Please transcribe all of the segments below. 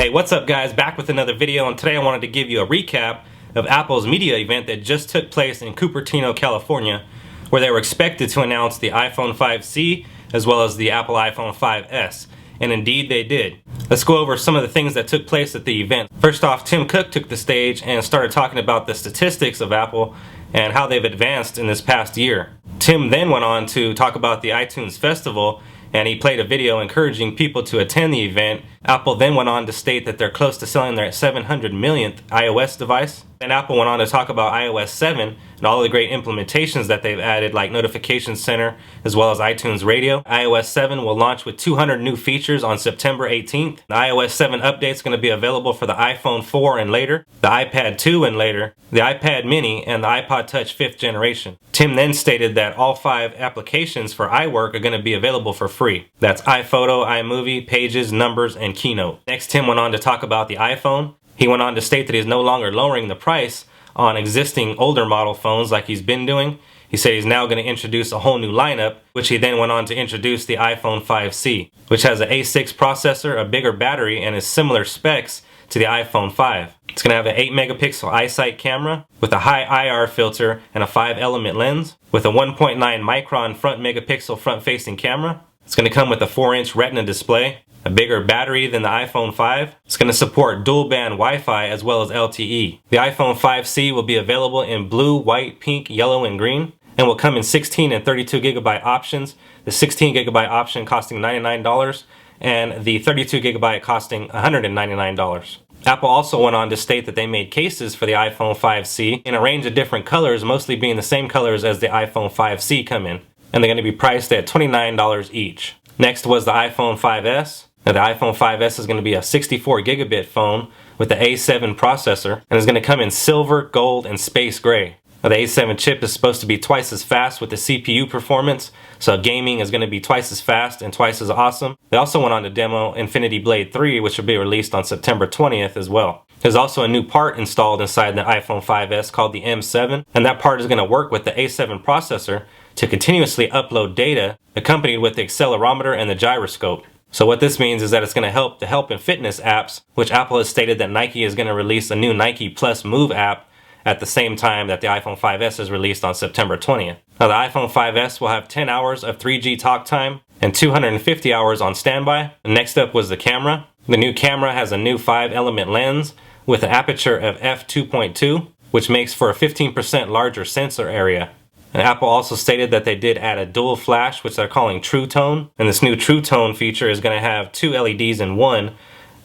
Hey, what's up guys? Back with another video, and today I wanted to give you a recap of Apple's media event that just took place in Cupertino, California, where they were expected to announce the iPhone 5C as well as the Apple iPhone 5S. And indeed they did. Let's go over some of the things that took place at the event. First off, Tim Cook took the stage and started talking about the statistics of Apple and how they've advanced in this past year. Tim then went on to talk about the iTunes Festival, and he played a video encouraging people to attend the event. Apple then went on to state that they're close to selling their 700 millionth iOS device. And Apple went on to talk about iOS 7 and all of the great implementations that they've added, like Notification Center as well as iTunes Radio. iOS 7 will launch with 200 new features on September 18th. The iOS 7 update is going to be available for the iPhone 4 and later, the iPad 2 and later, the iPad mini, and the iPod Touch 5th generation. Tim then stated that all 5 applications for iWork are going to be available for free. That's iPhoto, iMovie, Pages, Numbers, and Keynote. Next, Tim went on to talk about the iPhone. He went on to state that he's no longer lowering the price on existing older model phones like he's been doing. He said he's now going to introduce a whole new lineup, which he then went on to introduce the iPhone 5C, which has an A6 processor, a bigger battery, and is similar specs to the iPhone 5. It's going to have an 8 megapixel iSight camera with a high IR filter and a 5-element lens with a 1.9 micron front megapixel front-facing camera. It's going to come with a 4-inch Retina display, a bigger battery than the iPhone 5. It's going to support dual-band Wi-Fi as well as LTE. The iPhone 5C will be available in blue, white, pink, yellow, and green, and will come in 16 and 32 gigabyte options. The 16 gigabyte option costing $99 and the 32 gigabyte costing $199. Apple also went on to state that they made cases for the iPhone 5C in a range of different colors, mostly being the same colors as the iPhone 5C come in, and they're going to be priced at $29 each. Next was the iPhone 5S. Now, the iPhone 5S is going to be a 64 gigabit phone with the A7 processor, and is going to come in silver, gold, and space gray. Now, the A7 chip is supposed to be twice as fast with the CPU performance, so gaming is going to be twice as fast and twice as awesome. They also went on to demo Infinity Blade 3, which will be released on September 20th as well. There's also a new part installed inside the iPhone 5S called the M7, and that part is going to work with the A7 processor to continuously upload data, accompanied with the accelerometer and the gyroscope. So what this means is that it's going to help the health and fitness apps, which Apple has stated that Nike is going to release a new Nike Plus Move app at the same time that the iPhone 5S is released on September 20th. Now, the iPhone 5S will have 10 hours of 3G talk time and 250 hours on standby. Next up was the camera. The new camera has a new 5-element lens with an aperture of f2.2, which makes for a 15% larger sensor area. And Apple also stated that they did add a dual flash, which they're calling True Tone. And this new True Tone feature is going to have 2 LEDs in one.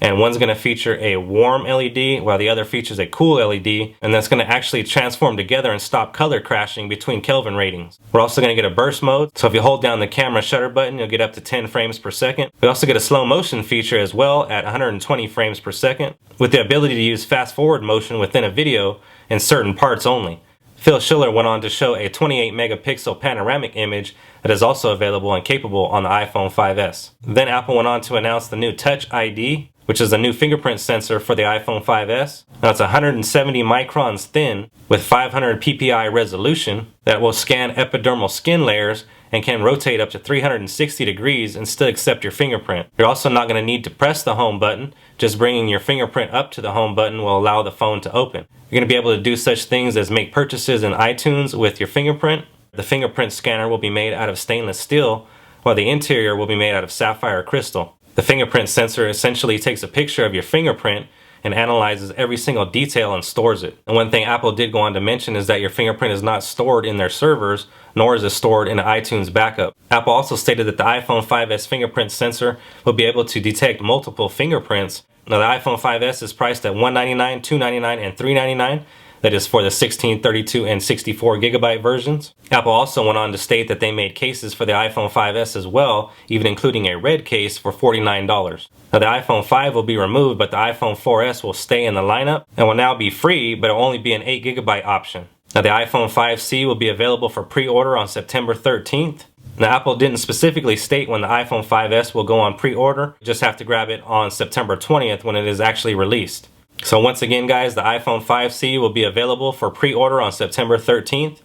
And one's going to feature a warm LED, while the other features a cool LED. And that's going to actually transform together and stop color crashing between Kelvin ratings. We're also going to get a burst mode. So if you hold down the camera shutter button, you'll get up to 10 frames per second. We also get a slow motion feature as well at 120 frames per second, with the ability to use fast forward motion within a video in certain parts only. Phil Schiller went on to show a 28 megapixel panoramic image that is also available and capable on the iPhone 5S. Then Apple went on to announce the new Touch ID, which is a new fingerprint sensor for the iPhone 5S. Now, it's 170 microns thin with 500 ppi resolution that will scan epidermal skin layers and can rotate up to 360 degrees and still accept your fingerprint. You're also not going to need to press the home button. Just bringing your fingerprint up to the home button will allow the phone to open. You're going to be able to do such things as make purchases in iTunes with your fingerprint. The fingerprint scanner will be made out of stainless steel, while the interior will be made out of sapphire crystal. The fingerprint sensor essentially takes a picture of your fingerprint and analyzes every single detail and stores it. And one thing Apple did go on to mention is that your fingerprint is not stored in their servers, nor is it stored in an iTunes backup. Apple also stated that the iPhone 5S fingerprint sensor will be able to detect multiple fingerprints. Now, the iPhone 5S is priced at $199, $299, and $399. That is for the 16, 32, and 64 gigabyte versions. Apple also went on to state that they made cases for the iPhone 5S as well, even including a red case for $49. Now, the iPhone 5 will be removed, but the iPhone 4S will stay in the lineup and will now be free, but it will only be an 8 gigabyte option. Now, the iPhone 5C will be available for pre-order on September 13th. Now, Apple didn't specifically state when the iPhone 5S will go on pre-order. You just have to grab it on September 20th when it is actually released. So once again, guys, the iPhone 5C will be available for pre-order on September 13th.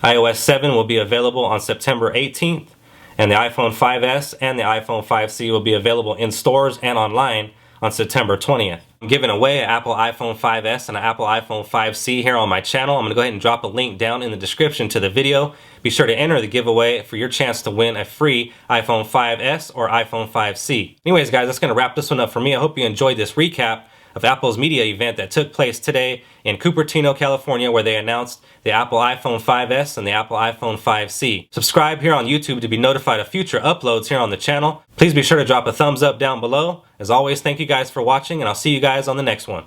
iOS 7 will be available on September 18th. And the iPhone 5S and the iPhone 5C will be available in stores and online on September 20th. I'm giving away an Apple iPhone 5S and an Apple iPhone 5C here on my channel. I'm going to go ahead and drop a link down in the description to the video. Be sure to enter the giveaway for your chance to win a free iPhone 5S or iPhone 5C. Anyways, guys, that's going to wrap this one up for me. I hope you enjoyed this recap of Apple's media event that took place today in Cupertino, California, where they announced the Apple iPhone 5S and the Apple iPhone 5C. Subscribe here on YouTube to be notified of future uploads here on the channel. Please be sure to drop a thumbs up down below. As always, thank you guys for watching, and I'll see you guys on the next one.